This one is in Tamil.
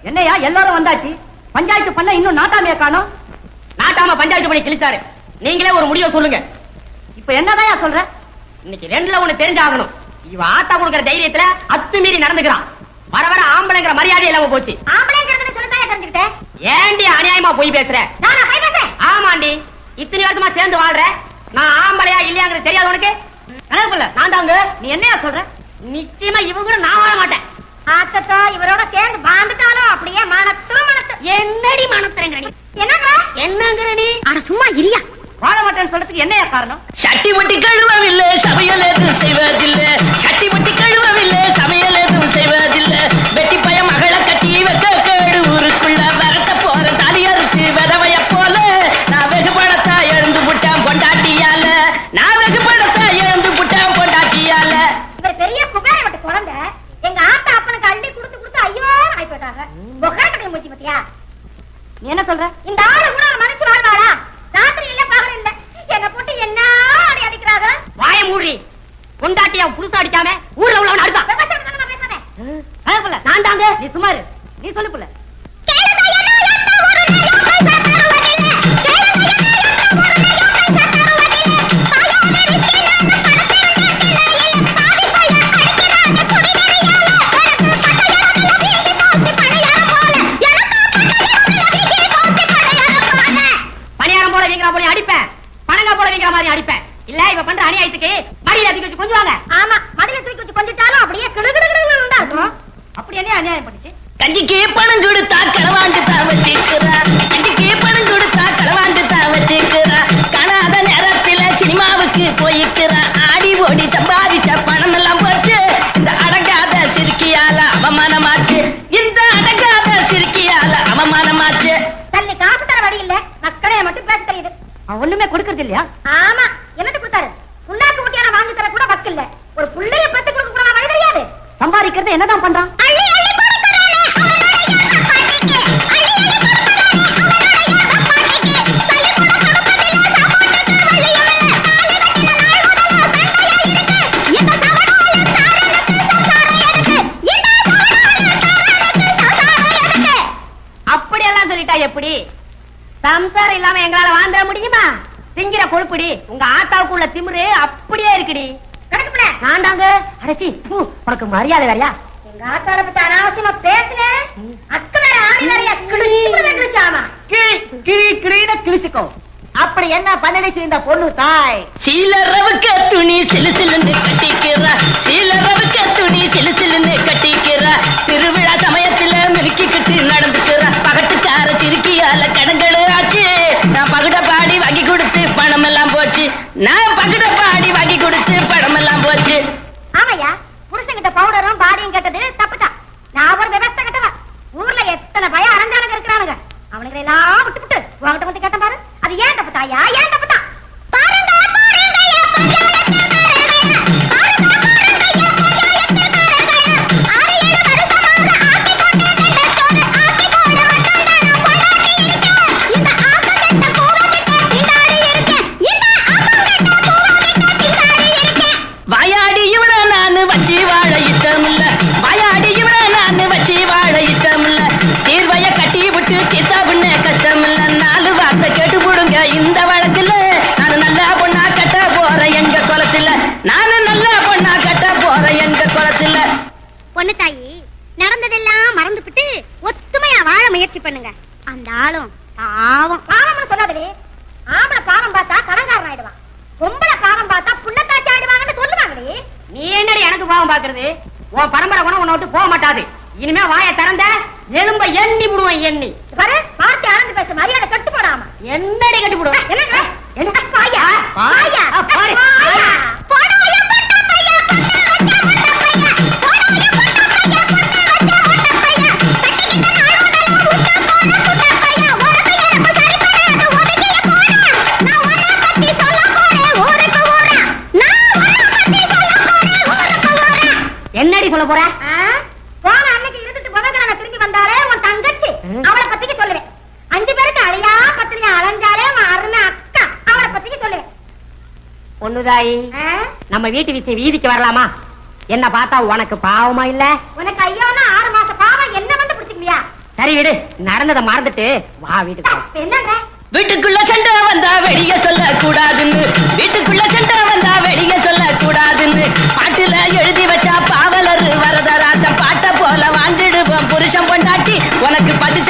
என்னையா எல்லாரும் வந்தாச்சு, பஞ்சாயத்து பண்ண இன்னும் நாட்டாமையா காணோம். நாட்டாம பஞ்சாயத்து பண்ணி கிழிச்சாரு. நீங்களே ஒரு முடிவை சொல்லுங்க. இப்ப என்னதான் சொல்ற? இன்னைக்கு ரெண்டுல ஒண்ணு தெரிஞ்சாகணும். இவ ஆட்டா கொடுக்கிற தைரியத்துல அத்துமீறி நடந்துக்கிறான். வர வர ஆம்பளைங்கிற மரியாதை இல்லாம போச்சு. ஆம்பளைங்கிறது சொல்லுதா தெரிஞ்சுக்கிட்டேன். ஏண்டி அநியாயமா போய் பேசுற? நானா போய் பேசுறேன்? ஆமாண்டி, இத்தனை வருஷமா சேர்ந்து வாழ்ற. நான் ஆம்பளையா இல்லையாங்கிறது தெரியாது உனக்கு? கணக்குல நான் தாங்க. நீ என்னையா சொல்ற? நிச்சயமா இவங்களும் நான் வாழ மாட்டேன். ஆத்தத்தோ இவரோட சேர்ந்து வாழ்ந்துட்டாலும் அப்படியே மனத்து என்னடி மனத்துறங்க நீ? என்னங்கிற நீ? ஆனா சும்மா இரியா. வாழ மாட்டேன்னு சொல்றதுக்கு என்னையா காரணம்? சட்டி மட்டி கழுவவில்லை, சமையல் எதுவும் செய்வதில்லை. சட்டி மட்டி கழுவவில்லை, சமையல் எதுவும் செய்வதில்லை. வெட்டி பய மகளை கட்டி வைக்க கேடு ஊருக்குள்ள வரட்ட போற தலையறுத்து விதவைய போல நான் வெகு படத்தா எழுந்து விட்டேன் பொண்டாட்டியால. நான் வெகு படத்தா எழுந்து விட்டேன் பொண்டாட்டியால. இவர் பெரிய புகாரை விட்டு குழந்தை எங்க ஆத்தா அப்பனுக்கு அள்ளி கொடுத்து கொடுத்து ஐயோ ஆகி போயிட்டாங்க. புகாரை முடிச்சு பத்தியா? நீ என்ன சொல்ற? இந்த ஆளு கூட ஒரு மனுஷன் வாழ்வாளா? ராத்திரி இல்ல பகல் இல்ல என்ன போட்டு என்ன அடி அடிக்கிறாங்க. வாய மூடி. பொண்டாட்டியா புதுசா அடிக்காம ஊர்ல உள்ளவன் அடிப்பா. நான் தாங்க. நீ சும்மா இரு. நீ சொல்லு புள்ள. பணியாரம் போல வீங்கிற போல அடிப்பேன், பணங்கா போல வீங்கிற மாதிரி அடிப்பேன். இல்ல இவ பண்ற அநியாயத்துக்கு மடியில தூக்கி வச்சு கொஞ்சுவாங்க. ஆமா, மடியில தூக்கி வச்சு கொஞ்சிட்டாலும் அப்படியே கிடுகிடுகிடுன்னு தான் இருக்கும். அப்படி என்ன அநியாயம் பண்ணுச்சு? கஞ்சிக்கு பணம் கொடுத்தா களவாண்டு தான் வச்சுக்கிறா. கஞ்சிக்கு பணம் கொடுத்தா களவாண்டு தான் வச்சுக்கிறா. காணாத நேரத்துல சினிமாவுக்கு போயிக்கிறா. ஆடி ஓடி சம்பாதிச்ச பணம் எல்லாம் போச்சு. இந்த அடங்காத சிரிக்கியால அவமானமாச்சு. இந்த அடங்காத சிரிக்கியால அவமானமாச்சு. தள்ளி காசு தர வழி இல்ல, மக்களே மட்டும் பேச தெரியுது. ஒண்ணுமே கொடுக்கறது இல்லையா? ஆமா, என்னது கொடுத்தாரு? புண்ணாக்கு முட்டியான வாங்கி தர கூட வக்கு இல்ல. ஒரு புள்ளைய பத்து கொடுக்க கூட வழி தெரியாது. சம்பாதிக்கிறது என்னதான் பண்றான்? அள்ளி அள்ளி கொடுக்கறானே அவனோட யார பாட்டிக்கு. அள்ளி அள்ளி கொடுக்கறானே அவனோட யார பாட்டிக்கு. தள்ளி கூட கொடுப்பதில்ல சாப்பாட்டுக்கு வழியும் இல்ல. தாலி கட்டின நாள் முதல்ல சண்டையா இருக்கு. இந்த சவடால தாரனுக்கு சசாரம் எதுக்கு? இந்த சவடால தாரனுக்கு சசாரம் எதுக்கு? அப்படி எல்லாம் சொல்லிட்டா எப்படி? சம்சாரம் இல்லாம எங்களால வாழ்ந்துட முடியுமா? திங்கிற கொழுப்புடி. உங்க ஆத்தாவுக்குள்ள திமிரு அப்படியே இருக்குடி. கணக்குல நான் தாங்க. அடச்சி, உனக்கு மரியாதை வேறையா? எங்க ஆத்தால பத்தி அனாவசியமா பேசுனேன். அக்கு வேற ஆடி வேறையா கிழிச்சாமா. கிழி கிழின கிழிச்சுக்கோ. அப்படி என்ன பண்ணி இந்த பொண்ணு தாய்? சீலரவுக்கு துணி சிலு சிலுன்னு கட்டிக்கிறா. சீலரவுக்கு துணி சிலு சிலுன்னு கட்டிக்கிறா. திருவிழா சமயத்துல மிருக்கிக்கிட்டு நடந்துக்கிறா. பகட்டுக்கார சிரிக்கியால கடங்களு ஆச்சு. நான் பகுட பாடி வாங்கி கொடுத்து பணம் எல்லாம் போச்சு. நான் பகுட பாடி வாங்கி கொடுத்து பணம் எல்லாம் போச்சு. ஆமையா, புருஷன்கிட்ட பவுடரும் பாடியும் கேட்டது தப்புதான். நான் ஒரு விவசாய கட்டவா. ஊர்ல எத்தனை பயம் அரஞ்சானுங்க இருக்கிறானுங்க. அவனுங்களை எல்லாம் விட்டு விட்டு உங்ககிட்ட வந்து கேட்ட பாரு. அது ஏன் தப்பு தாயா? ஏன் தப்பு தான்? பாருங்க பாருங்க யா பஞ்சாயத்து காரர்களா. பாருங்க பாருங்க யா பஞ்சாயத்து காரர்களா. 6-7 வருஷமாக ஆக்கி கொண்டே கண்ட சோறு ஆக்கி போட வந்தால் நான் கொண்டாடி இருக்கேன். இந்த ஆக்கங்கட்ட கோவத்திட்ட திண்டாடி இருக்கேன். இந்த ஆக்கங்கட்ட கோவத்திட்ட திண்டாடி இருக்கேன். வாயாடி இவள நானு வச்சு வாழ இஷ்டம் இல்ல. வாயாடி இவள நானு வச்சு வாழ இஷ்டம் இல்ல. தீர்வைய கட்டி விட்டு கிசா பண்ண கஷ்டம் இல்ல. 4 வார்த்தை கேட்டு போடுங்க இந்த வழக்குல. நானு நல்ல பொண்ணா கட்ட போற எங்க குலத்துல. நானு நல்ல பொண்ணா கட்ட போற எங்க குலத்துல. பொண்ணு தாயி, நடந்ததெல்லாம் மறந்துபிட்டு ஒத்துமையா வாழ முயற்சி பண்ணுங்க. அந்த ஆளும் பாவம். பாவம்னு சொல்லாதே. ஆம்பளை பாவம் பார்த்தா கடங்காரன் ஆயிடுவான். பொம்பளை பாவம் பார்த்தா புள்ளத்தாச்சி ஆயிடுவாங்கன்னு சொல்லுவாங்களே. நீ என்னடி எனக்கு பாவம் பாக்குறது? உன் பரம்பரை குணம் உன்னை விட்டு போக மாட்டாது. இனிமே வாய திறந்த எலும்ப எண்ணி விடுவேன். எண்ணி பாரு, பார்த்து அளந்து பேச மரியாதை கட்டு போடாம. என்னடி கட்டி விடுவேன்? என்னங்க? என்ன பாயா? பாயா? பாரு. பாயா. போடாய பட்ட பையா, பட்ட வச்ச பட்ட பையா. போடாய பட்ட பையா, பட்ட வச்ச பட்ட பையா. கட்டிக்கிட்ட நாள் முதல்ல உட்ட போன சுட்ட பையா. உனக்கு எனக்கு சரி பண்ணாது ஒதுக்கிய போனா. நான் உன்னை பத்தி சொல்ல போறேன் ஊருக்கு ஊரா. நான் உன்னை பத்தி சொல்ல போறேன் ஊருக்கு ஊரா. என்னடி சொல்ல போற? போன அன்னைக்கு இருந்துட்டு புதன்கிழமை திரும்பி வந்தாரே உன் தங்கச்சி, அவளை பத்திக்கு சொல்லுவேன். 5 பேருக்கு அழியா பத்திரியா அலைஞ்சாலே உன் அருமை அக்கா, அவளை பத்திக்கு சொல்லுவேன். பொண்ணுதாயி, நம்ம வீட்டு விஷயம் வீதிக்கு வரலாமா? என்ன பார்த்தா உனக்கு பாவமா இல்ல? உனக்கு ஐயோன்னா 6 மாச பாவம் என்ன வந்து பிடிச்சிக்கலையா? சரி விடு, நடந்ததை மறந்துட்டு வா வீட்டுக்கு போ. என்னங்க வீட்டுக்குள்ள சண்டை வந்தா வெளிய சொல்ல கூடாதுன்னு, வீட்டுக்குள்ள சண்டை வந்தா வெளிய சொல்ல கூடாதுன்னு பாட்டுல எழுதி வச்சா பாவலர் வரதராஜன் பாட்ட போல வாழ்ந்துடுவோம் புருஷன் பொண்டாட்டி உனக்கு பசிச்ச